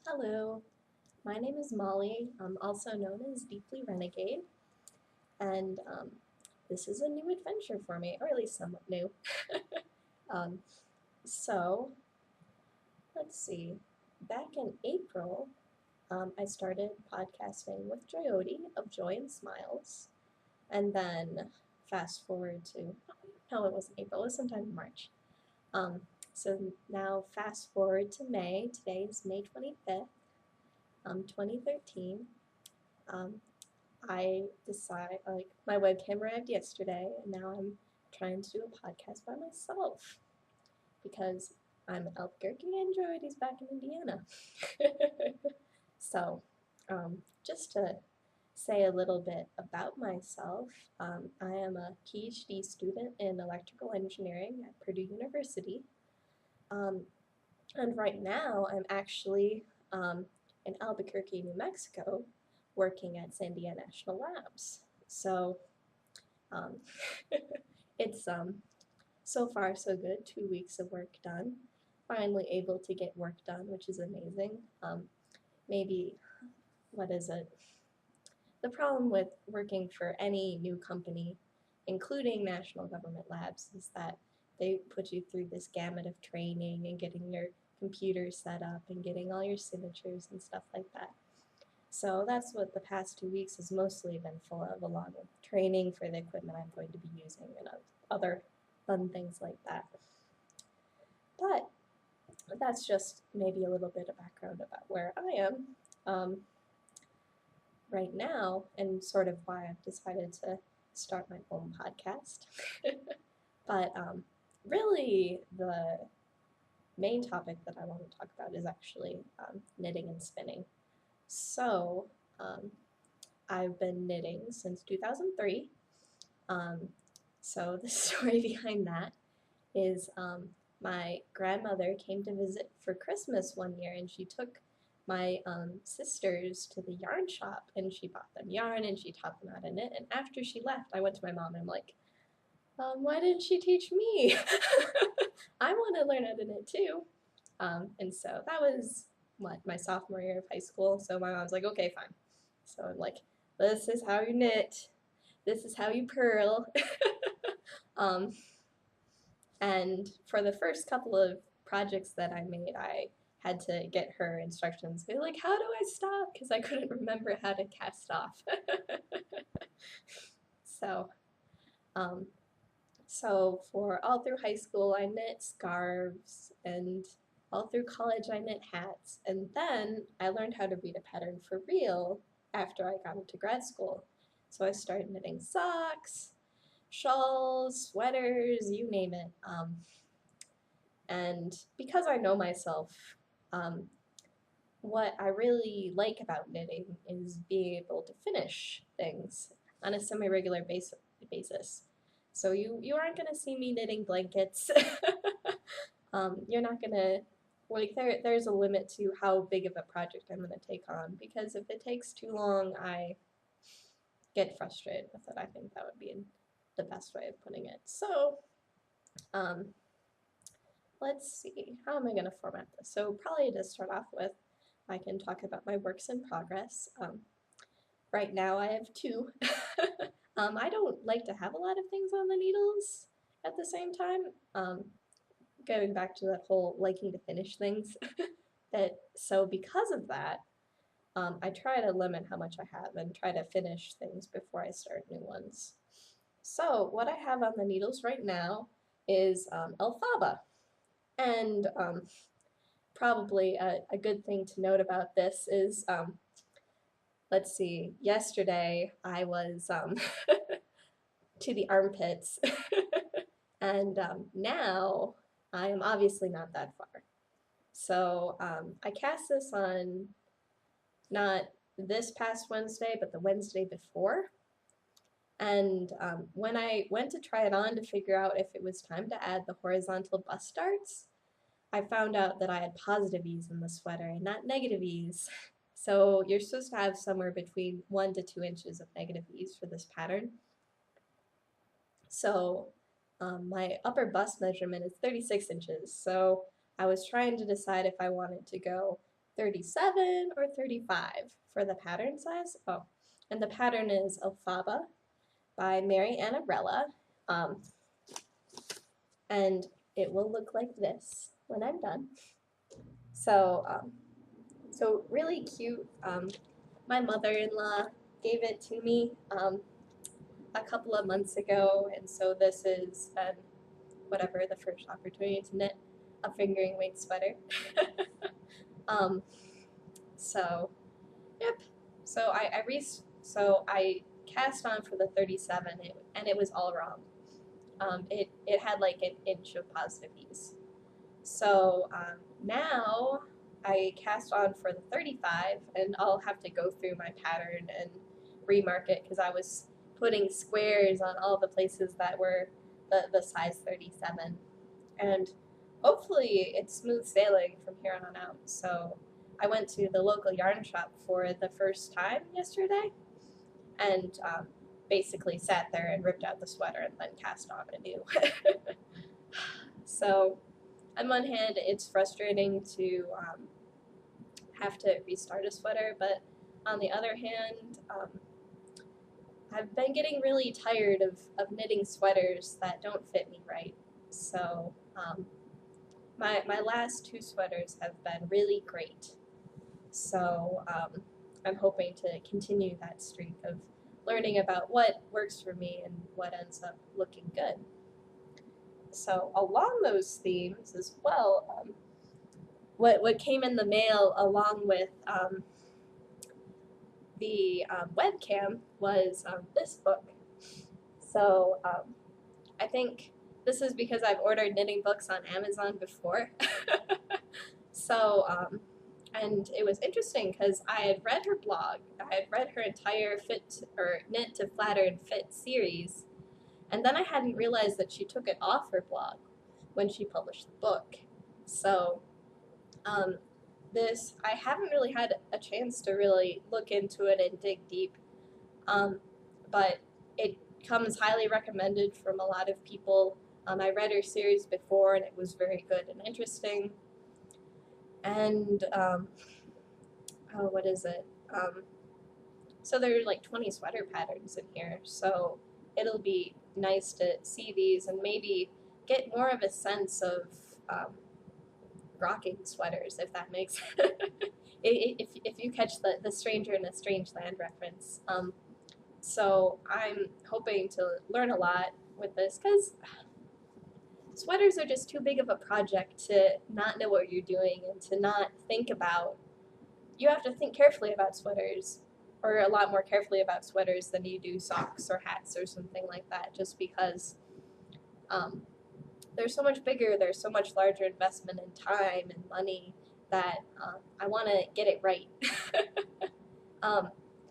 Hello, my name is Molly, also known as Deepbluerenegade, and this is a new adventure for me, or at least somewhat new. um, so, let's see. Back in April, I started podcasting with Joyoti of Joy and Smiles, and then fast forward to, no, it wasn't April, it was sometime in March. Um, so now fast forward to May, today is May 25th, 2013. Um, I decide, like, my webcam arrived yesterday, and now I'm trying to do a podcast by myself because I'm in Albuquerque and Joy's back in Indiana. So, just to say a little bit about myself, I am a PhD student in electrical engineering at Purdue University. Um, and right now, I'm actually in Albuquerque, New Mexico, working at Sandia National Labs. So um, it's so far so good. 2 weeks of work done. Finally able to get work done, which is amazing. Maybe, what is it? The problem with working for any new company, including national government labs, is that they put you through this gamut of training and getting your computer set up and getting all your signatures and stuff like that. So that's what the past 2 weeks has mostly been full of, along with training for the equipment I'm going to be using and other fun things like that. But that's just maybe a little bit of background about where I am right now and sort of why I've decided to start my own podcast. But really, the main topic that I want to talk about is actually knitting and spinning. So, I've been knitting since 2003. So the story behind that is my grandmother came to visit for Christmas one year, and she took my sisters to the yarn shop, and she bought them yarn and she taught them how to knit. And after she left, I went to my mom and I'm like, why didn't she teach me? I want to learn how to knit too. And so that was my sophomore year of high school. So my mom's like, okay, fine. So I'm like, this is how you knit. This is how you purl. And for the first couple of projects that I made, I had to get her instructions. Like, how do I stop? Because I couldn't remember how to cast off. So, um, so for all through high school, I knit scarves, and all through college, I knit hats. And then I learned how to read a pattern for real after I got into grad school. So I started knitting socks, shawls, sweaters, you name it. And because I know myself, what I really like about knitting is being able to finish things on a semi-regular basis. So you aren't going to see me knitting blankets. You're not going to, like, there's a limit to how big of a project I'm going to take on, because if it takes too long, I get frustrated with it. I think that would be the best way of putting it. So, let's see, how am I going to format this? So probably to start off with, I can talk about my works in progress. Right now I have two. I don't like to have a lot of things on the needles at the same time. Going back to that whole liking to finish things. So because of that, I try to limit how much I have and try to finish things before I start new ones. So what I have on the needles right now is alfalfa. And probably a good thing to note about this is, let's see, yesterday I was to the armpits, and now I am obviously not that far. So I cast this on not this past Wednesday, but the Wednesday before. And when I went to try it on to figure out if it was time to add the horizontal bust darts, I found out that I had positive ease in the sweater and not negative ease. So you're supposed to have somewhere between 1 to 2 inches of negative ease for this pattern. So my upper bust measurement is 36 inches. So I was trying to decide if I wanted to go 37 or 35 for the pattern size. Oh, and the pattern is Alfaba by Mary Annarella. And it will look like this when I'm done. So, so really cute. My mother-in-law gave it to me a couple of months ago, and so this is whatever the first opportunity to knit a fingering weight sweater. So, yep. So I cast on for the 37, and it was all wrong. It had like an inch of positive ease. So now I cast on for the 35, and I'll have to go through my pattern and remark it because I was putting squares on all the places that were the size 37. And hopefully it's smooth sailing from here on out. So I went to the local yarn shop for the first time yesterday and basically sat there and ripped out the sweater and then cast on anew. So on one hand, it's frustrating to have to restart a sweater, but on the other hand, I've been getting really tired of knitting sweaters that don't fit me right. So my last 2 sweaters have been really great. So I'm hoping to continue that streak of learning about what works for me and what ends up looking good. So along those themes as well, what came in the mail along with the webcam was this book. So I think this is because I've ordered knitting books on Amazon before. So and it was interesting because I had read her blog, I had read her entire Knit to Flatter and Fit series, and then I hadn't realized that she took it off her blog when she published the book. So I haven't really had a chance to really look into it and dig deep, but it comes highly recommended from a lot of people. I read her series before and it was very good and interesting. And what is it? So there are like 20 sweater patterns in here, so it'll be nice to see these and maybe get more of a sense of rocking sweaters, if that makes if you catch the stranger in a strange land reference. So I'm hoping to learn a lot with this because sweaters are just too big of a project to not know what you're doing and to not think about. You have to think carefully about sweaters, or a lot more carefully about sweaters than you do socks or hats or something like that, just because they're so much bigger, there's so much larger investment in time and money that I want to get it right.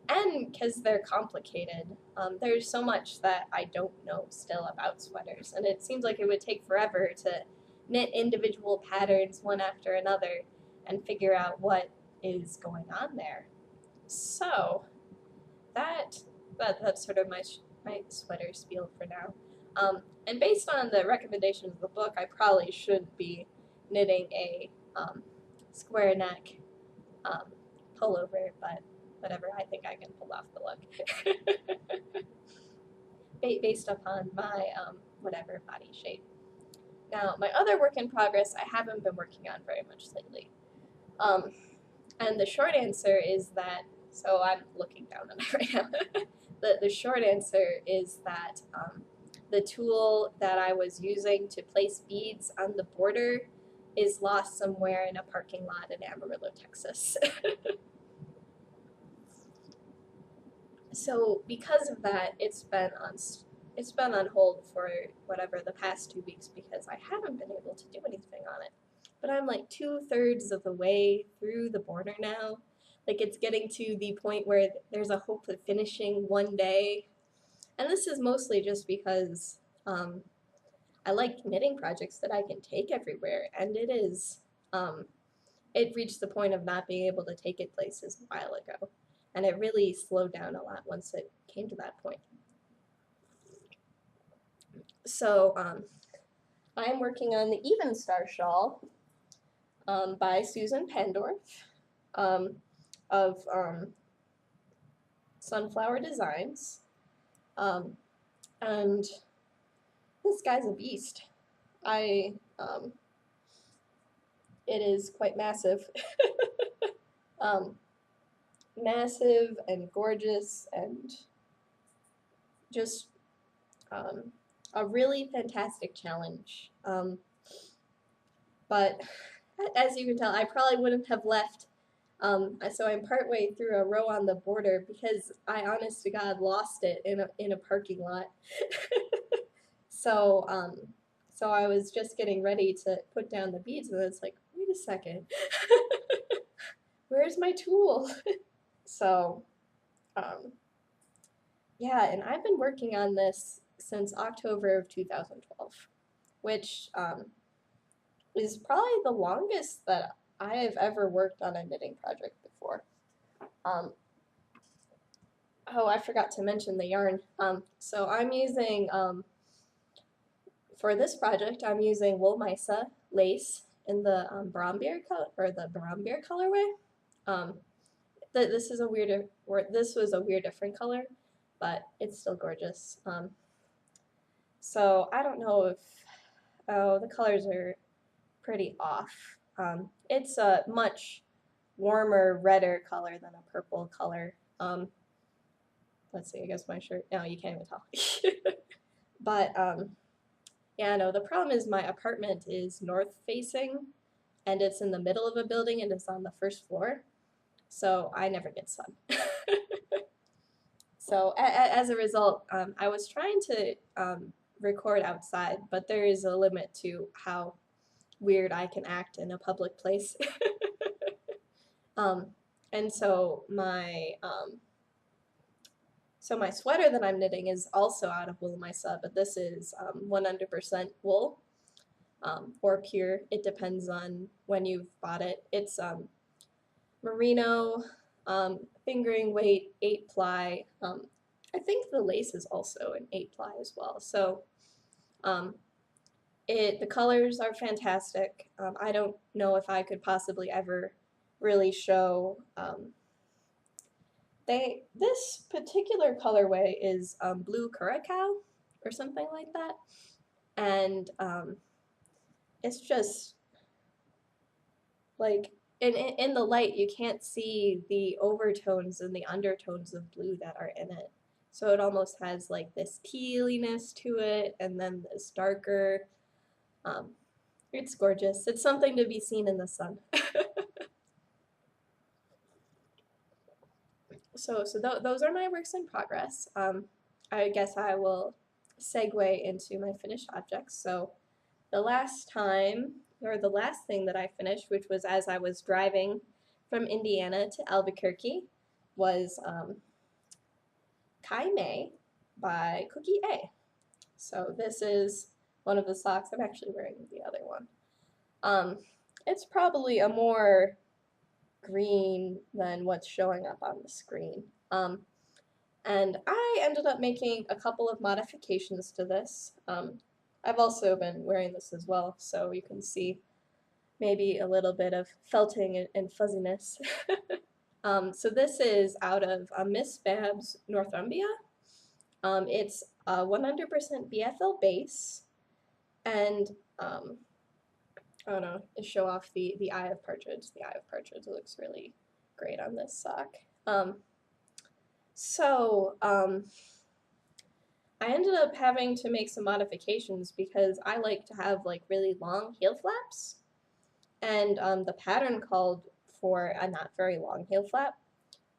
And because they're complicated, there's so much that I don't know still about sweaters, and it seems like it would take forever to knit individual patterns one after another and figure out what is going on there. So that's sort of my sweater spiel for now. And based on the recommendations of the book, I probably should be knitting a square neck pullover, but whatever, I think I can pull off the look. Based upon my whatever body shape. Now, my other work in progress I haven't been working on very much lately. And the short answer is that, so I'm looking down on it right now. The short answer is that the tool that I was using to place beads on the border is lost somewhere in a parking lot in Amarillo, Texas. So because of that, it's been on hold for whatever the past 2 weeks because I haven't been able to do anything on it. But I'm like 2/3 of the way through the border now. Like it's getting to the point where there's a hope of finishing one day. And this is mostly just because I like knitting projects that I can take everywhere, and it reached the point of not being able to take it places a while ago. And it really slowed down a lot once it came to that point. So I'm working on the Evenstar Shawl by Susan Pendorf. of sunflower designs. And this guy's a beast. It is quite massive. um, Massive and gorgeous and just a really fantastic challenge. But as you can tell, I probably wouldn't have left. So I'm partway through a row on the border because I, honest to God, lost it in a parking lot. So so I was just getting ready to put down the beads, and it's like, wait a second, where's my tool? So yeah, and I've been working on this since October of 2012, which is probably the longest that I have ever worked on a knitting project before. Oh, I forgot to mention the yarn. So I'm using, for this project, I'm using wool Mysa lace in the Brombeer colorway. This was a weird different color, but it's still gorgeous. So I don't know if, oh, the colors are pretty off. It's a much warmer, redder color than a purple color. Let's see, I guess my shirt, no, you can't even tell. But yeah, no, the problem is my apartment is north facing and it's in the middle of a building and it's on the first floor. So I never get sun. So as a result, I was trying to record outside, but there is a limit to how weird I can act in a public place. And so my sweater that I'm knitting is also out of wool Mysa, but this is 100% wool or pure. It depends on when you've bought it. It's merino, fingering weight, 8-ply. I think the lace is also an 8-ply as well. So the colors are fantastic. I don't know if I could possibly ever really show. This particular colorway is Bluecuracao or something like that, and it's just like in the light you can't see the overtones and the undertones of blue that are in it. So it almost has like this tealiness to it, and then this darker. It's gorgeous. It's something to be seen in the sun. So those are my works in progress. I guess I will segue into my finished objects. So the last thing that I finished, which was as I was driving from Indiana to Albuquerque, was Kai May by Cookie A. So this is one of the socks. I'm actually wearing the other one. It's probably a more green than what's showing up on the screen. And I ended up making a couple of modifications to this. I've also been wearing this as well, so you can see maybe a little bit of felting and fuzziness. So this is out of Miss Babs Northumbria. It's 100% BFL base, and I don't know, to show off the eye of partridge. The eye of partridge looks really great on this sock. I ended up having to make some modifications because I like to have like really long heel flaps, and the pattern called for a not very long heel flap.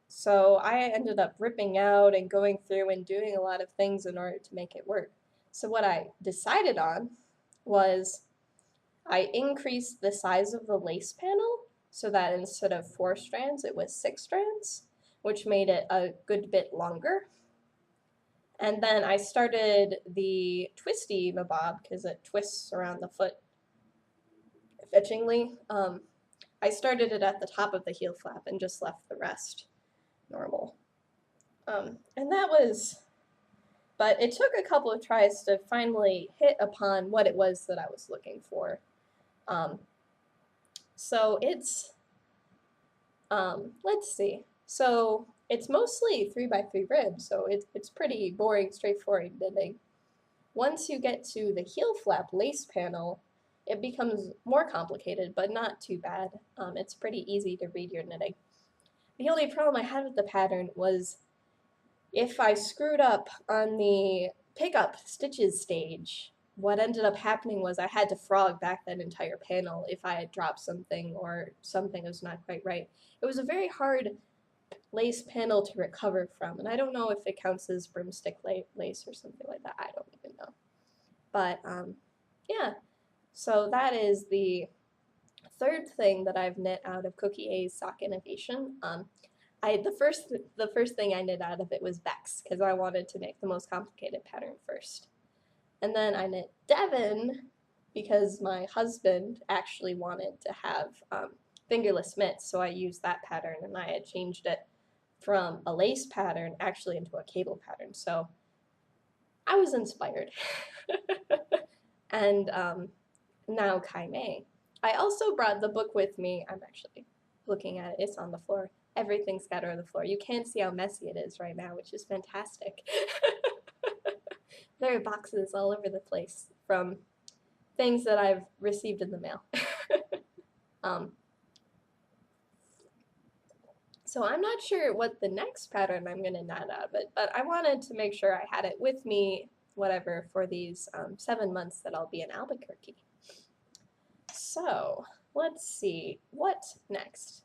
So I ended up ripping out and going through and doing a lot of things in order to make it work. So what I decided on was I increased the size of the lace panel so that instead of 4 strands, it was 6 strands, which made it a good bit longer. And then I started the twisty mabob because it twists around the foot fetchingly. I started it at the top of the heel flap and just left the rest normal. And that was, but it took a couple of tries to finally hit upon what it was that I was looking for. So Let's see. So it's mostly 3x3 ribs, so it's pretty boring, straightforward knitting. Once you get to the heel flap lace panel, it becomes more complicated, but not too bad. It's pretty easy to read your knitting. The only problem I had with the pattern was if I screwed up on the pickup stitches stage, what ended up happening was I had to frog back that entire panel if I had dropped something or something was not quite right. It was a very hard lace panel to recover from, and I don't know if it counts as broomstick lace or something like that. I don't even know. But yeah, so that is the third thing that I've knit out of Cookie A's Sock Innovation. The first thing I knit out of it was Bex because I wanted to make the most complicated pattern first. And then I knit Devon because my husband actually wanted to have fingerless mitts, so I used that pattern and I had changed it from a lace pattern actually into a cable pattern. So I was inspired. And now Kai Mei. I also brought the book with me. I'm actually looking at it. It's on the floor. Everything's scattered on the floor. You can't see how messy it is right now, which is fantastic. There are boxes all over the place from things that I've received in the mail. So I'm not sure what the next pattern I'm going to knit out of it, but I wanted to make sure I had it with me, whatever, for these 7 months that I'll be in Albuquerque. So let's see, what next?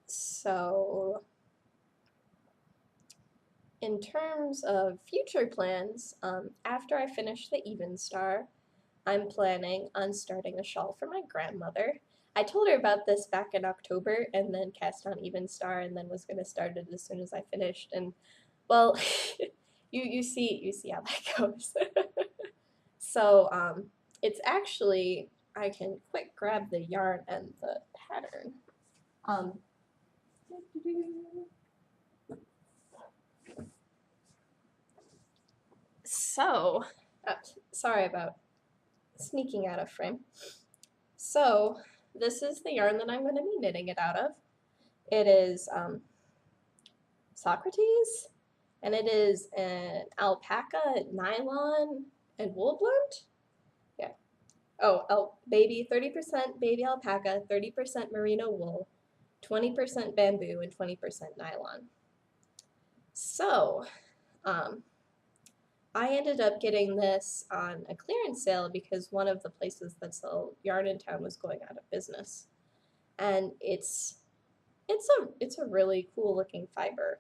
So in terms of future plans, after I finish the Evenstar, I'm planning on starting a shawl for my grandmother. I told her about this back in October and then cast on Evenstar and then was going to start it as soon as I finished. And well, you see how that goes. So it's actually, I can quick grab the yarn and the pattern. So, sorry about sneaking out of frame. So this is the yarn that I'm going to be knitting it out of. It is Socrates, and it is an alpaca, nylon, and wool blend. Yeah. Oh, baby, 30% baby alpaca, 30% merino wool, 20% bamboo, and 20% nylon. So, I ended up getting this on a clearance sale because one of the places that sell yarn in town was going out of business. And it's a really cool looking fiber.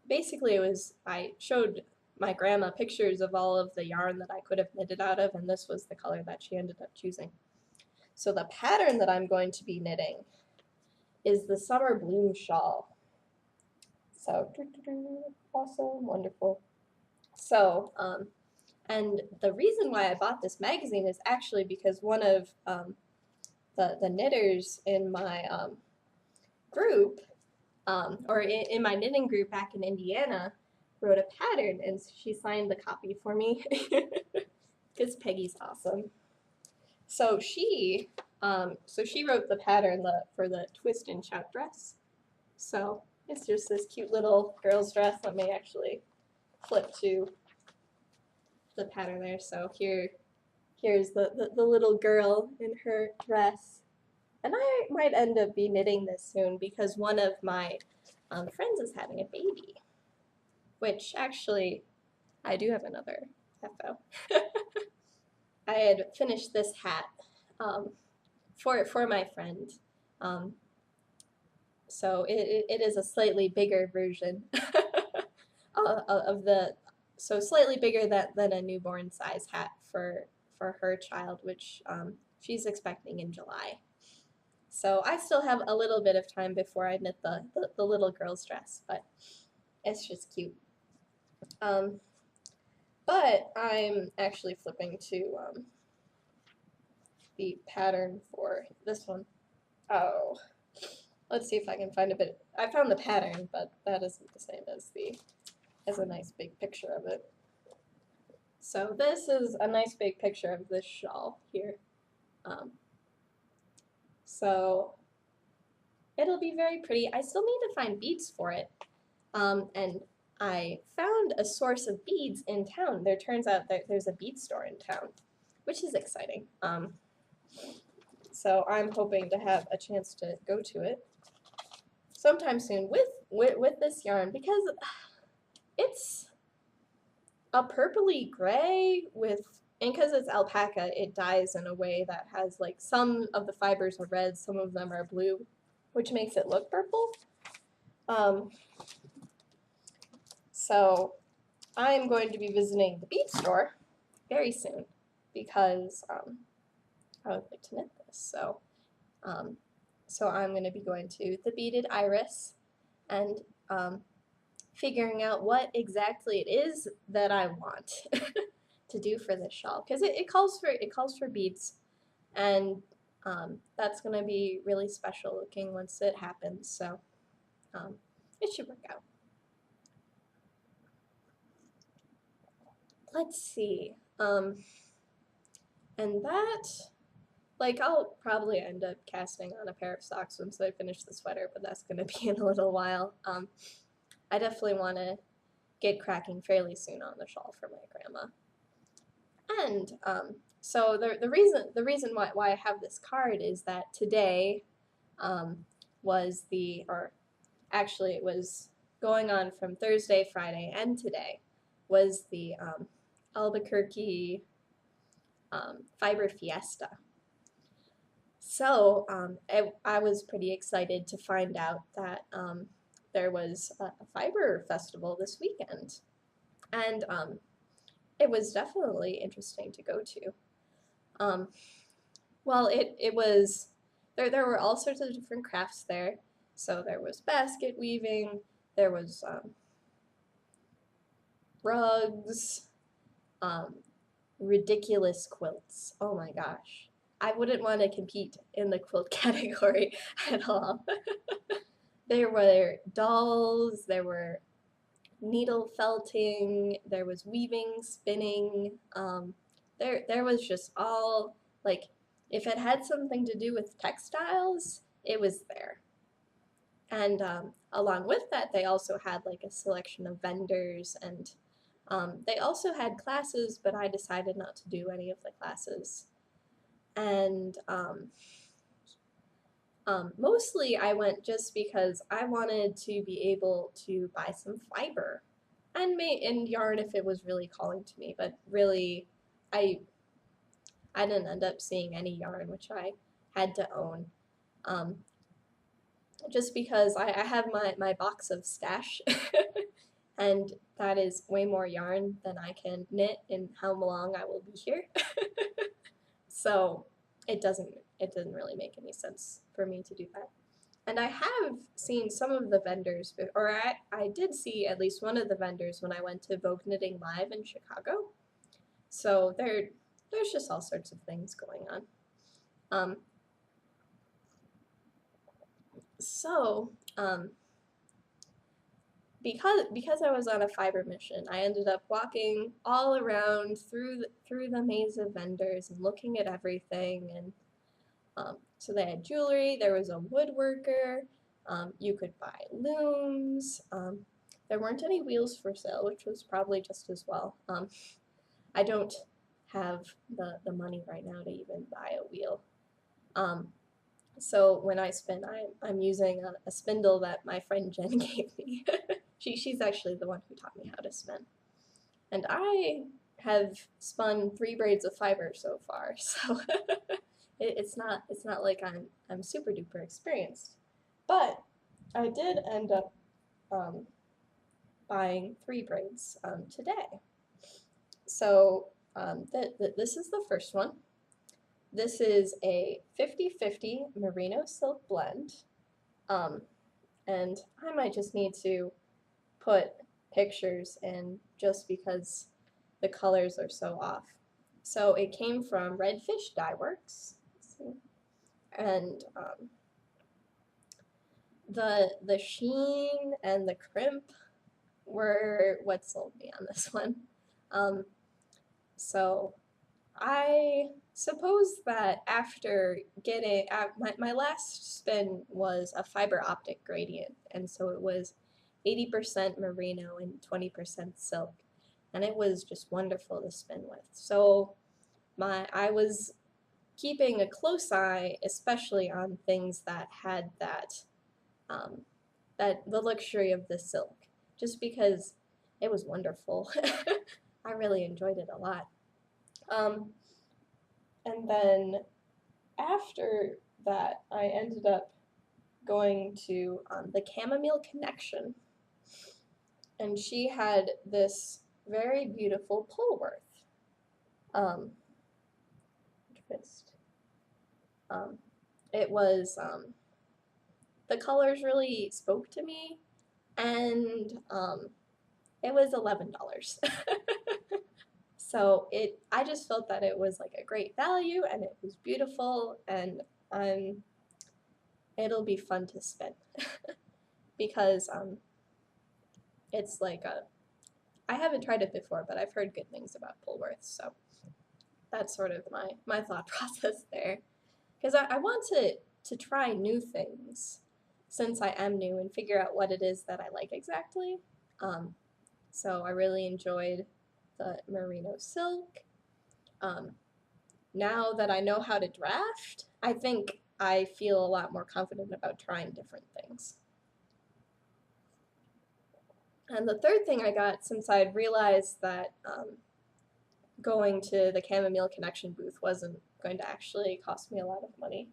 Basically I showed my grandma pictures of all of the yarn that I could have knitted out of, and this was the color that she ended up choosing. So the pattern that I'm going to be knitting is the Summer Bloom Shawl. So, awesome, wonderful. So, and the reason why I bought this magazine is actually because one of the knitters in my group, or in my knitting group back in Indiana, wrote a pattern, and she signed the copy for me because Peggy's awesome. So she wrote the pattern for the twist and shout dress. So it's just this cute little girl's dress. Let me actually flip to the pattern there. So here's the little girl in her dress. And I might end up be knitting this soon because one of my friends is having a baby. Which actually, I do have another FO. I had finished this hat for my friend. So it is a slightly bigger version of so slightly bigger than a newborn size hat for her child, which she's expecting in July. So I still have a little bit of time before I knit the little girl's dress, but it's just cute. But I'm actually flipping to the pattern for this one. Oh, let's see if I can find a bit. I found the pattern, but that isn't the same as a nice big picture of it. So this is a nice big picture of this shawl here. So it'll be very pretty. I still need to find beads for it. And I found a source of beads in town. There turns out that there's a bead store in town, which is exciting. So I'm hoping to have a chance to go to it sometime soon with this yarn, because it's a purpley gray and because it's alpaca, it dyes in a way that has like some of the fibers are red, some of them are blue, which makes it look purple. So I'm going to be visiting the bead store very soon because I would like to knit this. So I'm going to be going to the Beaded Iris and figuring out what exactly it is that I want to do for this shawl, because it calls for beads, and that's going to be really special looking once it happens. So it should work out. Let's see. And that, like, I'll probably end up casting on a pair of socks once I finish the sweater, but that's going to be in a little while. I definitely want to get cracking fairly soon on the shawl for my grandma. And so the reason why I have this card is that today was actually it was going on from Thursday, Friday, and today was the Albuquerque Fiber Fiesta. So I was pretty excited to find out that there was a fiber festival this weekend, and it was definitely interesting to go to. Well, it was, there were all sorts of different crafts there. So there was basket weaving, there was rugs, ridiculous quilts. Oh my gosh. I wouldn't want to compete in the quilt category at all. There were dolls, there were needle felting, there was weaving, spinning, there was just all, like, if it had something to do with textiles, it was there. And along with that, they also had like a selection of vendors, and they also had classes, but I decided not to do any of the classes. And mostly I went just because I wanted to be able to buy some fiber and yarn if it was really calling to me, but really I didn't end up seeing any yarn, which I had to own. Just because I have my box of stash and that is way more yarn than I can knit in how long I will be here. So it doesn't really make any sense for me to do that. And I have seen some of the vendors, or I did see at least one of the vendors when I went to Vogue Knitting Live in Chicago. So there's just all sorts of things going on. Because I was on a fiber mission, I ended up walking all around through the maze of vendors and looking at everything. And so they had jewelry, there was a woodworker, you could buy looms, there weren't any wheels for sale, which was probably just as well. I don't have the money right now to even buy a wheel. So when I spin, I'm using a spindle that my friend Jen gave me. She's actually the one who taught me how to spin. And I have spun 3 braids of fiber so far, so it's not like I'm super duper experienced. But I did end up buying 3 braids today. So this is the first one. This is a 50-50 merino silk blend, and I might just need to put pictures in just because the colors are so off. So it came from Redfish Dye Works, and the sheen and the crimp were what sold me on this one. So I suppose that after getting my last spin was a fiber optic gradient, and so it was 80% merino and 20% silk, and it was just wonderful to spin with. So I was keeping a close eye, especially on things that had um, that the luxury of the silk, just because it was wonderful. I really enjoyed it a lot. Um, and then after that, I ended up going to the Chamomile Connection, and she had this very beautiful Polworth twist. Um, it was the colors really spoke to me, and it was $11. So I just felt that it was like a great value, and it was beautiful, and it'll be fun to spin because it's like I haven't tried it before, but I've heard good things about Polworth, so that's sort of my thought process there. Because I want to try new things since I am new and figure out what it is that I like exactly. Um, so I really enjoyed the merino silk. Um, now that I know how to draft, I think I feel a lot more confident about trying different things. And the third thing I got, since I'd realized that going to the Chamomile Connection booth wasn't going to actually cost me a lot of money,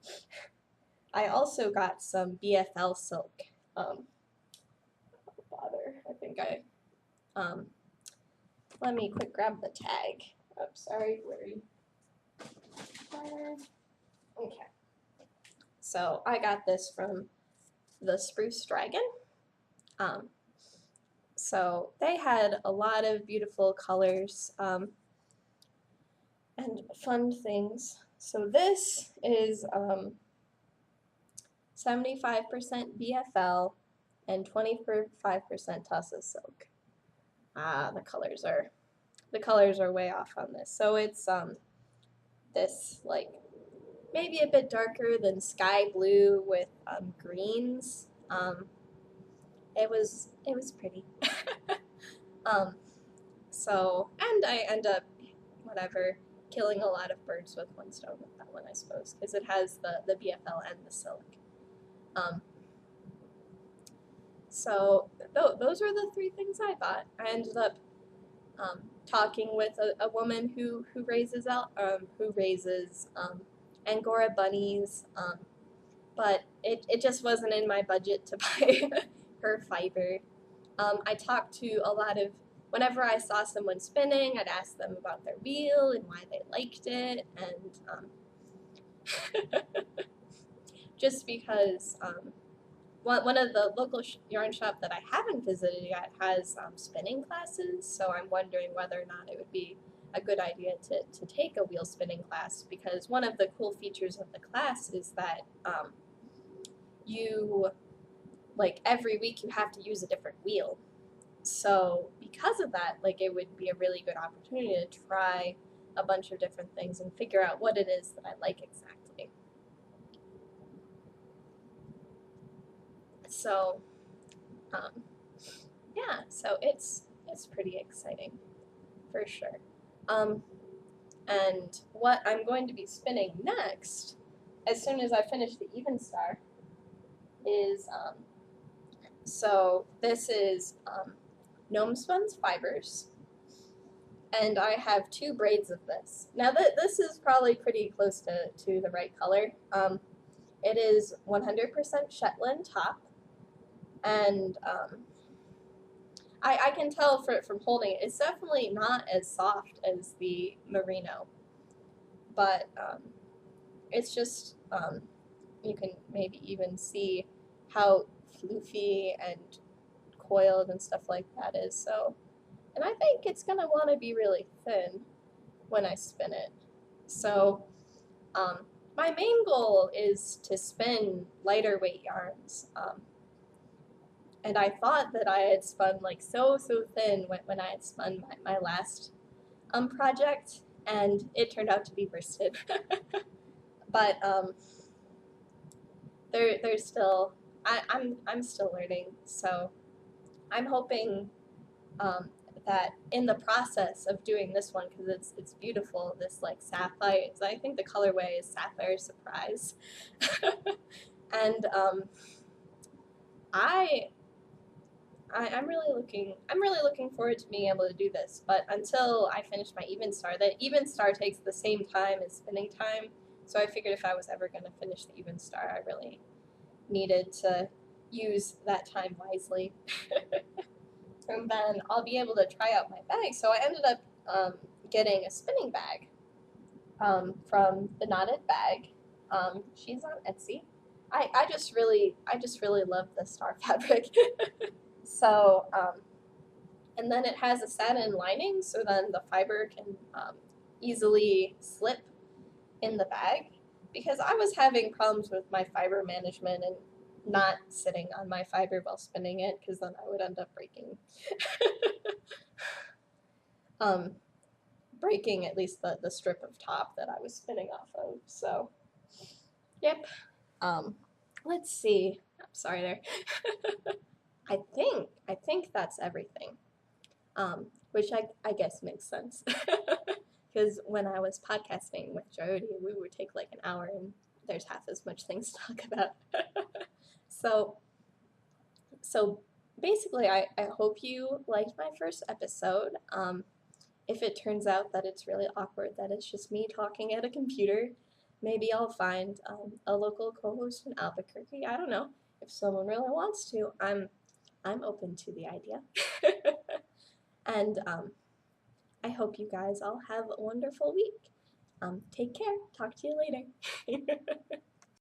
I also got some BFL Silk. Oh, bother, I think let me quick grab the tag. Oh, sorry, where are you? Okay. So I got this from the Spruce Dragon. So they had a lot of beautiful colors and fun things. So this is 75% BFL and 25% Toss Silk. The colors are way off on this. So it's this like maybe a bit darker than sky blue with greens. It was pretty. um, so and I end up whatever killing a lot of birds with one stone with that one, I suppose, because it has the BFL and the silk. So those are the three things I bought. I ended up talking with a woman who raises Angora bunnies, but it just wasn't in my budget to buy her fiber. I talked to a lot of, whenever I saw someone spinning, I'd ask them about their wheel and why they liked it, and just because one of the local yarn shop that I haven't visited yet has spinning classes, so I'm wondering whether or not it would be a good idea to take a wheel spinning class, because one of the cool features of the class is that you, like, every week you have to use a different wheel. So because of that, like, it would be a really good opportunity to try a bunch of different things and figure out what it is that I like exactly. So yeah, so it's pretty exciting for sure. And what I'm going to be spinning next, as soon as I finish the Evenstar, is so this is Gnomes Fibers, and I have 2 braids of this. Now this is probably pretty close to the right color. It is 100% Shetland top, and I can tell from holding it, it's definitely not as soft as the merino, but it's just, you can maybe even see how floofy and coiled and stuff like that is. So, and I think it's going to want to be really thin when I spin it. So my main goal is to spin lighter weight yarns. And I thought that I had spun like so thin when I had spun my last project, and it turned out to be worsted. But there's still, I'm still learning, so I'm hoping that in the process of doing this one, because it's beautiful, this like sapphire, I think the colorway is Sapphire Surprise, and I'm really looking forward to being able to do this. But until I finish my Evenstar, the Evenstar takes the same time as spinning time, so I figured if I was ever going to finish the Evenstar, I really needed to use that time wisely. And then I'll be able to try out my bag. So I ended up getting a spinning bag from the Knotted Bag. She's on Etsy. I just really love the star fabric. So and then it has a satin lining, so then the fiber can easily slip in the bag. Because I was having problems with my fiber management and not sitting on my fiber while spinning it, because then I would end up breaking at least the strip of top that I was spinning off of. So, yep. Let's see. I'm sorry there. I think that's everything. Which I guess makes sense. Because when I was podcasting with Jody, we would take like an hour and there's half as much things to talk about. So basically, I hope you liked my first episode. If it turns out that it's really awkward, that it's just me talking at a computer, maybe I'll find a local co-host in Albuquerque. I don't know. If someone really wants to, I'm open to the idea. And I hope you guys all have a wonderful week. Take care. Talk to you later.